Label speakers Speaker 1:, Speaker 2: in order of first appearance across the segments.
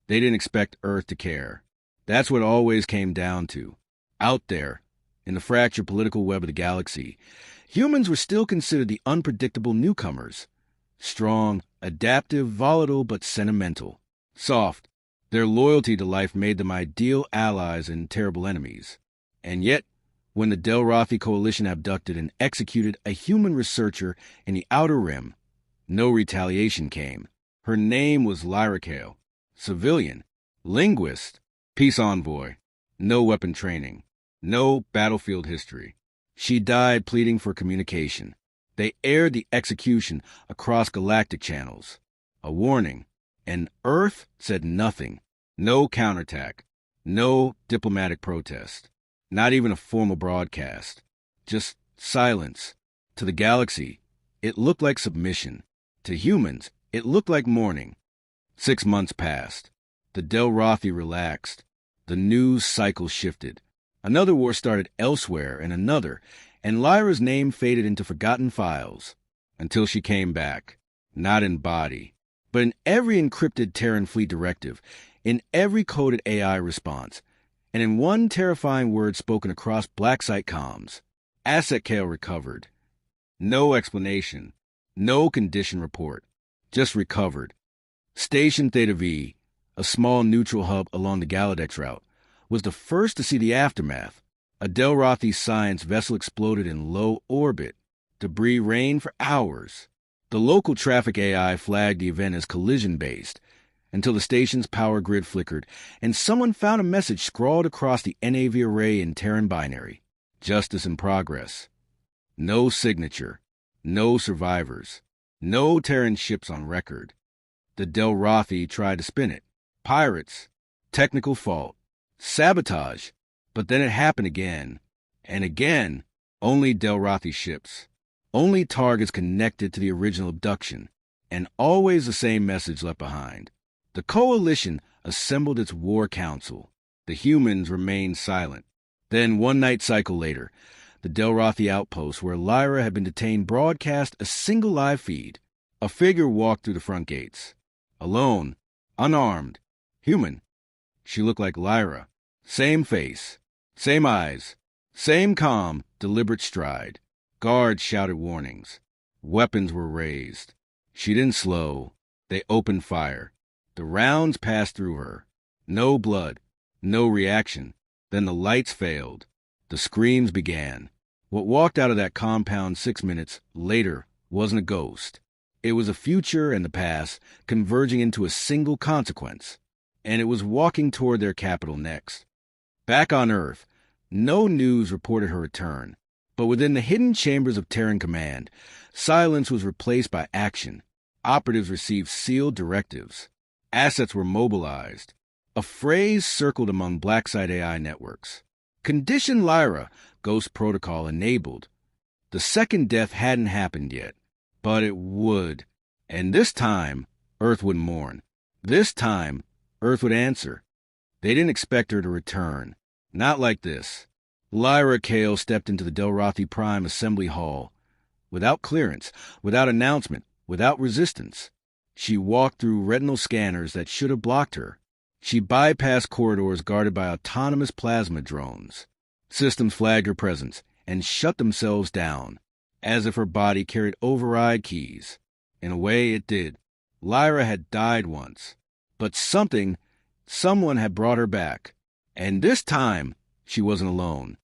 Speaker 1: They didn't expect Earth to care. That's what it always came down to. Out there, in the fractured political web of the galaxy, humans were still considered the unpredictable newcomers. Strong, adaptive, volatile, but sentimental. Soft. Their loyalty to life made them ideal allies and terrible enemies. And yet, when the Delrothi Coalition abducted and executed a human researcher in the Outer Rim, no retaliation came. Her name was Lyra Cale. Civilian. Linguist. Peace envoy. No weapon training. No battlefield history. She died pleading for communication. They aired the execution across galactic channels. A warning. And Earth said nothing. No counterattack. No diplomatic protest. Not even a formal broadcast. Just silence. To the galaxy, it looked like submission. To humans, it looked like mourning. 6 months passed. The Delrothi relaxed. The news cycle shifted. Another war started elsewhere and another, and Lyra's name faded into forgotten files. Until she came back. Not in body, but in every encrypted Terran fleet directive, in every coded AI response, and in one terrifying word spoken across black site comms. Asset Cale recovered. No explanation. No condition report. Just recovered. Station Theta V, a small neutral hub along the Galadex route, was the first to see the aftermath. A Delrothi science vessel exploded in low orbit. Debris rained for hours. The local traffic AI flagged the event as collision-based, until the station's power grid flickered, and someone found a message scrawled across the NAV array in Terran binary. Justice in progress. No signature. No survivors. No Terran ships on record. The Delrothi tried to spin it. Pirates. Technical fault. Sabotage. But then it happened again. And again. Only Delrothi ships. Only targets connected to the original abduction. And always the same message left behind. The Coalition assembled its war council. The humans remained silent. Then, one night cycle later, the Delrothi outpost where Lyra had been detained broadcast a single live feed. A figure walked through the front gates. Alone. Unarmed. Human. She looked like Lyra. Same face. Same eyes. Same calm, deliberate stride. Guards shouted warnings. Weapons were raised. She didn't slow. They opened fire. The rounds passed through her. No blood. No reaction. Then the lights failed. The screams began. What walked out of that compound 6 minutes later wasn't a ghost. It was a future and the past converging into a single consequence. And it was walking toward their capital next. Back on Earth, no news reported her return. But within the hidden chambers of Terran Command, silence was replaced by action. Operatives received sealed directives. Assets were mobilized. A phrase circled among black site AI networks. Condition Lyra, Ghost Protocol enabled. The second death hadn't happened yet, but it would. And this time, Earth would mourn. This time, Earth would answer. They didn't expect her to return. Not like this. Lyra Cale stepped into the Delrothi Prime Assembly Hall. Without clearance, without announcement, without resistance. She walked through retinal scanners that should have blocked her. She bypassed corridors guarded by autonomous plasma drones. Systems flagged her presence and shut themselves down, as if her body carried override keys. In a way, it did. Lyra had died once. But someone had brought her back. And this time, she wasn't alone.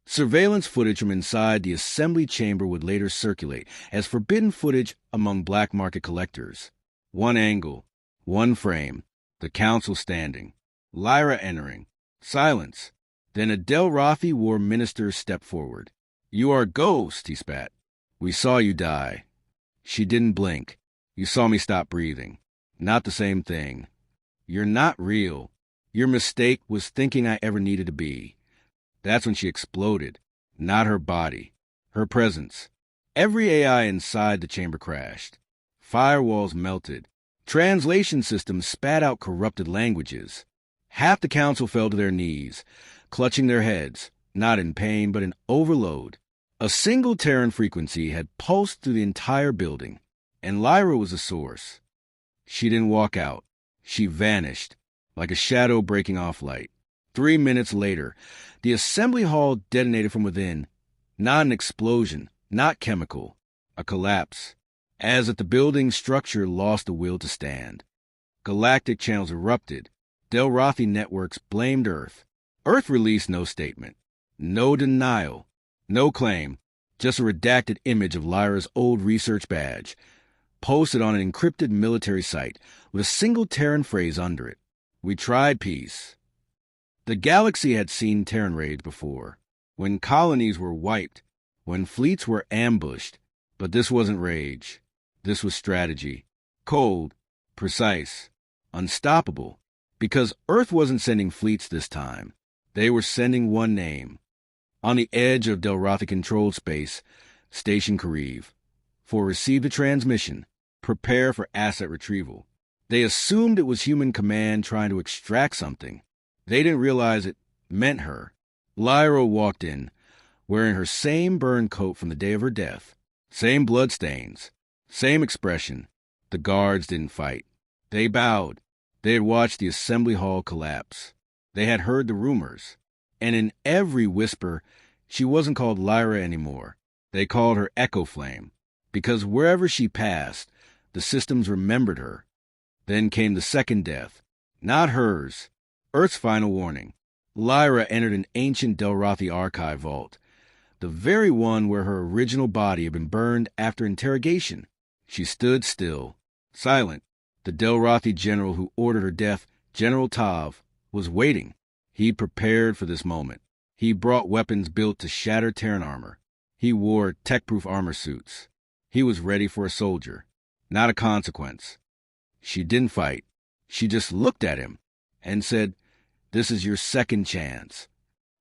Speaker 1: Surveillance footage from inside the assembly chamber would later circulate as forbidden footage among black market collectors. One angle, one frame, the council standing, Lyra entering, silence. Then a Delrothi war minister stepped forward. "You are a ghost," he spat. "We saw you die." She didn't blink. "You saw me stop breathing." "Not the same thing." "You're not real. Your mistake was thinking I ever needed to be." That's when she exploded. Not her body. Her presence. Every AI inside the chamber crashed. Firewalls melted. Translation systems spat out corrupted languages. Half the council fell to their knees, clutching their heads, not in pain, but in overload. A single Terran frequency had pulsed through the entire building, and Lyra was the source. She didn't walk out. She vanished. like a shadow breaking off light. 3 minutes later, the assembly hall detonated from within. Not an explosion, not chemical, a collapse, as if the building's structure lost the will to stand. Galactic channels erupted. Delrathi networks blamed Earth. Earth released no statement, no denial, no claim, just a redacted image of Lyra's old research badge, posted on an encrypted military site with a single Terran phrase under it. We tried peace. The galaxy had seen Terran raids before, when colonies were wiped, when fleets were ambushed, but this wasn't rage. This was strategy. Cold, precise, unstoppable, because Earth wasn't sending fleets this time. They were sending one name. On the edge of Delrathi-controlled space, Station Kariv. For receive the transmission, prepare for asset retrieval. They assumed it was human command trying to extract something. They didn't realize it meant her. Lyra walked in, wearing her same burned coat from the day of her death. Same bloodstains, same expression. The guards didn't fight. They bowed. They had watched the assembly hall collapse. They had heard the rumors. And in every whisper, she wasn't called Lyra anymore. They called her Echo Flame, because wherever she passed, the systems remembered her. Then came the second death. Not hers. Earth's final warning. Lyra entered an ancient Delrathi archive vault, the very one where her original body had been burned after interrogation. She stood still, silent. The Delrathi general who ordered her death, General Tav, was waiting. He'd prepared for this moment. He brought weapons built to shatter Terran armor. He wore tech-proof armor suits. He was ready for a soldier, not a consequence. She didn't fight. She just looked at him and said, "This is your second chance."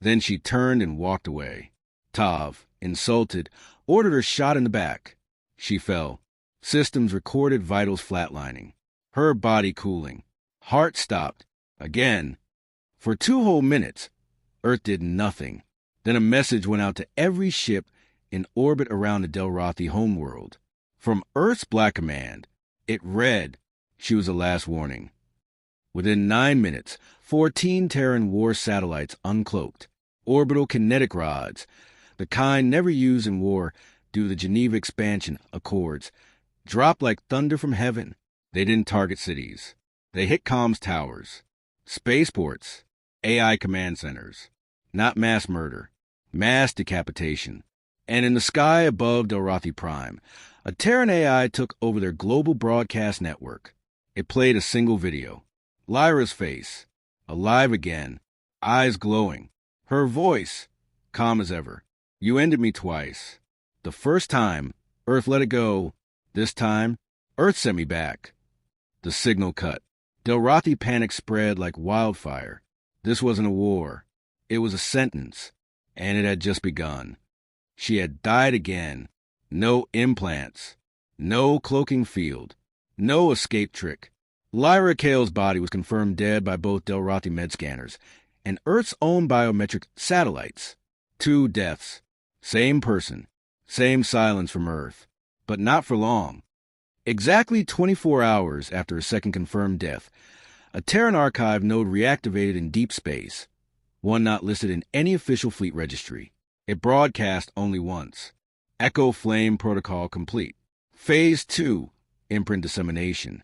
Speaker 1: Then she turned and walked away. Tav, insulted, ordered her shot in the back. She fell. Systems recorded vitals flatlining. Her body cooling. Heart stopped. Again. For 2 whole minutes, Earth did nothing. Then a message went out to every ship in orbit around the Delrathi homeworld. From Earth's Black Command, it read, she was the last warning. Within 9 minutes, 14 Terran war satellites uncloaked. Orbital kinetic rods, the kind never used in war due to the Geneva Expansion Accords, dropped like thunder from heaven. They didn't target cities. They hit comms towers, spaceports, AI command centers. Not mass murder, mass decapitation. And in the sky above Delrathi Prime, a Terran AI took over their global broadcast network. It played a single video. Lyra's face, alive again, eyes glowing. Her voice, calm as ever. You ended me twice. The first time, Earth let it go. This time, Earth sent me back. The signal cut. Delrathi panic spread like wildfire. This wasn't a war. It was a sentence, and it had just begun. She had died again. No implants. No cloaking field. No escape trick. Lyra Cale's body was confirmed dead by both Delrathi med scanners and Earth's own biometric satellites. 2 deaths. Same person. Same silence from Earth. But not for long. Exactly 24 hours after a second confirmed death, a Terran archive node reactivated in deep space, one not listed in any official fleet registry. It broadcast only once. Echo Flame protocol complete. Phase 2, imprint dissemination.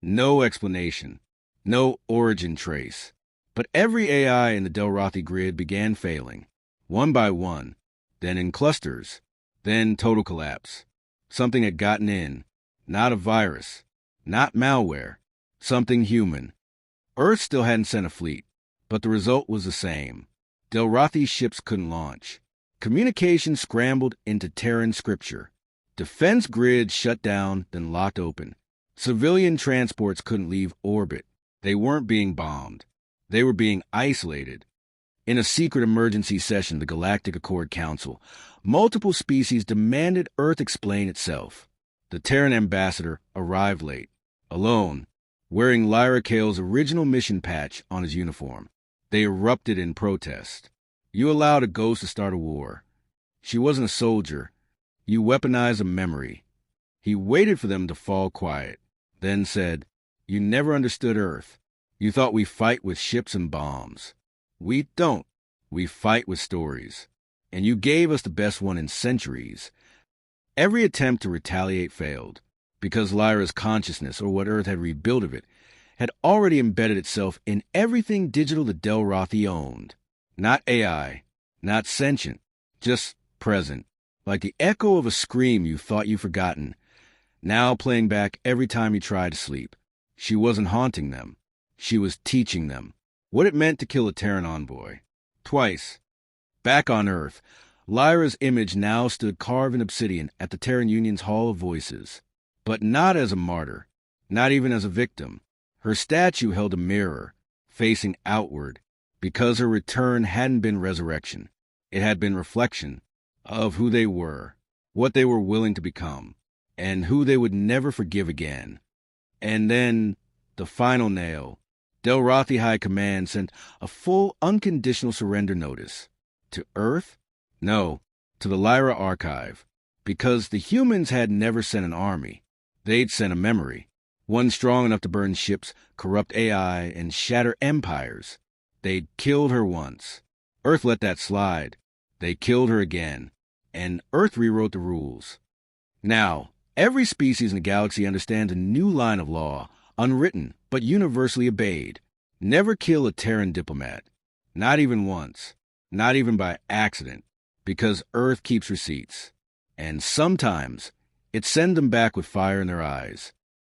Speaker 1: No explanation. No origin trace. But every AI in the Delrathi grid began failing, one by one, then in clusters, then total collapse. Something had gotten in. Not a virus. Not malware. Something human. Earth still hadn't sent a fleet, but the result was the same. Delrathi ships couldn't launch. Communication scrambled into Terran scripture. Defense grids shut down, then locked open. Civilian transports couldn't leave orbit. They weren't being bombed. They were being isolated. In a secret emergency session of the Galactic Accord Council, multiple species demanded Earth explain itself. The Terran ambassador arrived late, alone, wearing Lyra Cale's original mission patch on his uniform. They erupted in protest. You allowed a ghost to start a war. She wasn't a soldier. You weaponized a memory. He waited for them to fall quiet, then said, "You never understood Earth. You thought we fight with ships and bombs. We don't. We fight with stories. And you gave us the best one in centuries. Every attempt to retaliate failed, because Lyra's consciousness, or what Earth had rebuilt of it, had already embedded itself in everything digital that Delrothi owned. Not AI, not sentient, just present, like the echo of a scream you thought you'd forgotten, now playing back every time you tried to sleep. She wasn't haunting them. She was teaching them what it meant to kill a Terran envoy. Twice. Back on Earth, Lyra's image now stood carved in obsidian at the Terran Union's Hall of Voices. But not as a martyr, not even as a victim. Her statue held a mirror, facing outward, because her return hadn't been resurrection. It had been reflection of who they were, what they were willing to become, and who they would never forgive again. And then, the final nail, Delrothi High Command sent a full unconditional surrender notice. To Earth? No, to the Lyra Archive. Because the humans had never sent an army. They'd sent a memory. One strong enough to burn ships, corrupt AI, and shatter empires. They'd killed her once. Earth let that slide. They killed her again. And Earth rewrote the rules. Now, every species in the galaxy understands a new line of law, unwritten, but universally obeyed. Never kill a Terran diplomat. Not even once. Not even by accident. Because Earth keeps receipts. And sometimes, it sends them back with fire in their eyes.